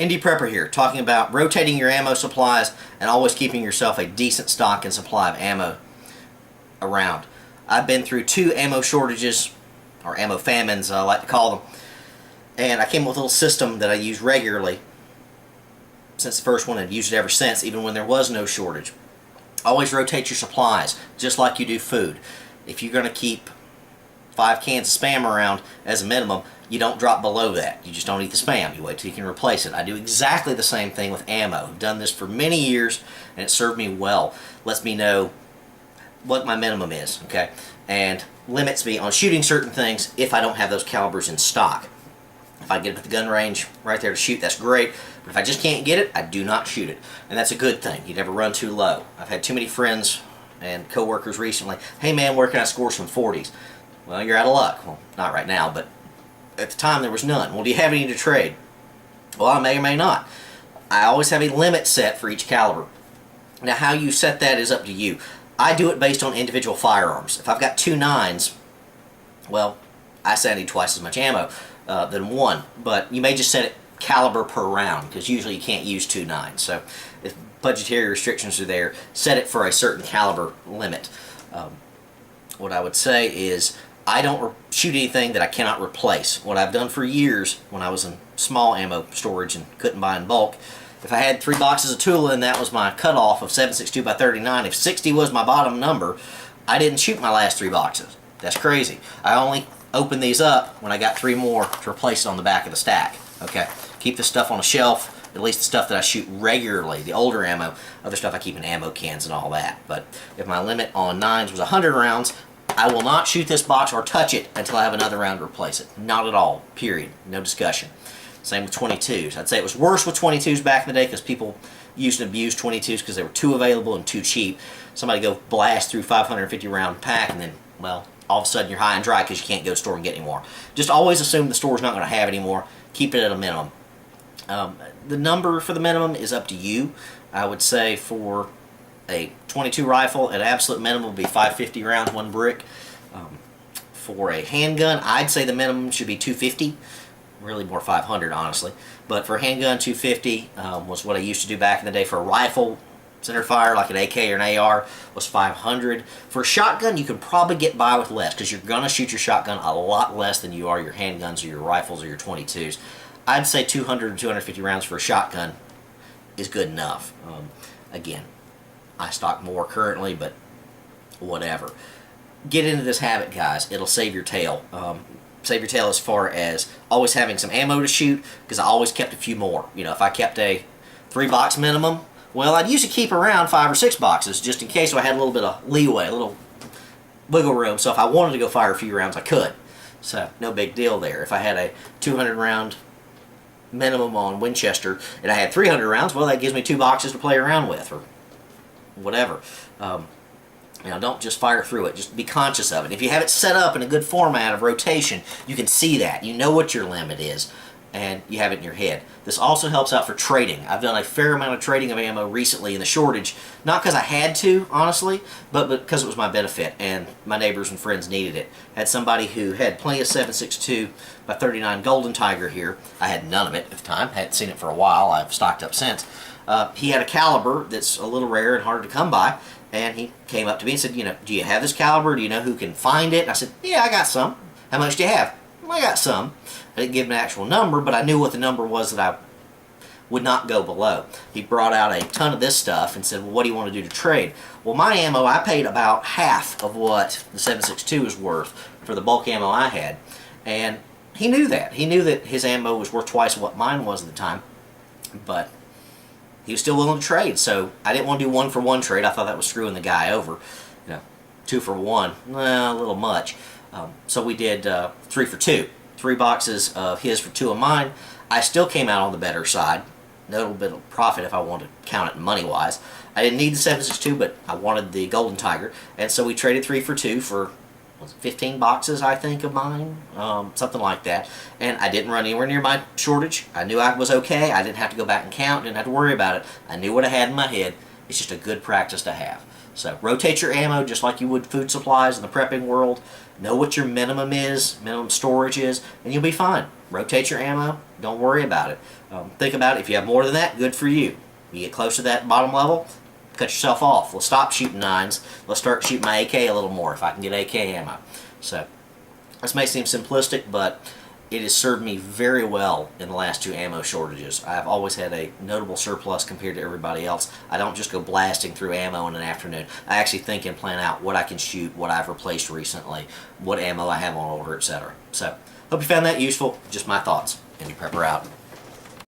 Indie Prepper here, talking about rotating your ammo supplies and always keeping yourself a decent stock and supply of ammo around. I've been through 2 ammo shortages, or ammo famines I like to call them, and I came up with a little system that I use regularly since the first one, and I've used it ever since, even when there was no shortage. Always rotate your supplies, just like you do food. If you're going to keep 5 cans of Spam around as a minimum, you don't drop below that. You just don't eat the Spam. You wait till you can replace it. I do exactly the same thing with ammo. I've done this for many years, and it served me well. Lets me know what my minimum is, okay? And limits me on shooting certain things if I don't have those calibers in stock. If I get it at the gun range right there to shoot, that's great. But if I just can't get it, I do not shoot it. And that's a good thing. You never run too low. I've had too many friends and coworkers recently, hey man, where can I score some 40s? Well, you're out of luck. Well, not right now, but at the time there was none. Well, do you have any to trade? Well, I may or may not. I always have a limit set for each caliber. Now, how you set that is up to you. I do it based on individual firearms. If I've got 2 9s, well, I say I need twice as much ammo than one, but you may just set it caliber per round, because usually you can't use 2 9s. So if budgetary restrictions are there, set it for a certain caliber limit. What I would say is I don't shoot anything that I cannot replace. What I've done for years when I was in small ammo storage and couldn't buy in bulk, if I had 3 boxes of Tula and that was my cutoff of 7.62 by 39, if 60 was my bottom number, I didn't shoot my last 3 boxes. That's crazy. I only opened these up when I got 3 more to replace it on the back of the stack. Okay, keep this stuff on a shelf, at least the stuff that I shoot regularly, the older ammo. Other stuff I keep in ammo cans and all that. But if my limit on 9s was 100 rounds, I will not shoot this box or touch it until I have another round to replace it. Not at all, period. No discussion. Same with 22s. I'd say it was worse with 22s back in the day because people used and abused 22s because they were too available and too cheap. Somebody go blast through 550 round pack and then, well, all of a sudden you're high and dry because you can't go to the store and get any more. Just always assume the store's not going to have any more. Keep it at a minimum. The number for the minimum is up to you. I would say for a 22 rifle, an absolute minimum would be 550 rounds, 1 brick. For a handgun, I'd say the minimum should be 250. Really more 500, honestly. But for a handgun, 250 was what I used to do back in the day. For a rifle, center fire, like an AK or an AR, was 500. For a shotgun, you can probably get by with less because you're going to shoot your shotgun a lot less than you are your handguns or your rifles or your 22s. I'd say 200 to 250 rounds for a shotgun is good enough. Again, I stock more currently, but whatever. Get into this habit, guys. It'll save your tail. Save your tail as far as always having some ammo to shoot, because I always kept a few more. You know, if I kept a 3-box minimum, well, I'd usually keep around 5 or 6 boxes just in case, so I had a little bit of leeway, a little wiggle room, so if I wanted to go fire a few rounds, I could. So, no big deal there. If I had a 200 round minimum on Winchester and I had 300 rounds, well, that gives me 2 boxes to play around with, or whatever. You know, don't just fire through it. Just be conscious of it. If you have it set up in a good format of rotation, you can see that. You know what your limit is, and you have it in your head. This also helps out for trading. I've done a fair amount of trading of ammo recently in the shortage, not because I had to, honestly, but because it was my benefit, and my neighbors and friends needed it. I had somebody who had plenty of 7.62 by 39 Golden Tiger here. I had none of it at the time. I hadn't seen it for a while. I've stocked up since. He had a caliber that's a little rare and hard to come by, and he came up to me and said, you know, do you have this caliber? Do you know who can find it? And I said, yeah, I got some. How much do you have? Well, I got some. I didn't give him an actual number, but I knew what the number was that I would not go below. He brought out a ton of this stuff and said, well, what do you want to do to trade? Well, my ammo, I paid about half of what the 7.62 is worth for the bulk ammo I had. And he knew that. He knew that his ammo was worth twice what mine was at the time. But he was still willing to trade, so I didn't want to do 1-for-1 trade. I thought that was screwing the guy over. You know, 2 for 1, well, a little much. So we did 3 for 2. 3 boxes of his for 2 of mine. I still came out on the better side. A little bit of profit if I wanted to count it money-wise. I didn't need the 7.62, but I wanted the Golden Tiger, and so we traded 3 for 2 for, was it 15 boxes, I think, of mine? Something like that. And I didn't run anywhere near my shortage. I knew I was okay. I didn't have to go back and count. Didn't have to worry about it. I knew what I had in my head. It's just a good practice to have. So rotate your ammo just like you would food supplies in the prepping world. Know what your minimum is, minimum storage is, and you'll be fine. Rotate your ammo. Don't worry about it. Think about it. If you have more than that, good for you. You get close to that bottom level, cut yourself off. Let's stop shooting 9s. Let's start shooting my AK a little more if I can get AK ammo. So this may seem simplistic, but it has served me very well in the last 2 ammo shortages. I've always had a notable surplus compared to everybody else. I don't just go blasting through ammo in an afternoon. I actually think and plan out what I can shoot, what I've replaced recently, what ammo I have on order, etc. So, hope you found that useful. Just my thoughts. Andy Prepper out.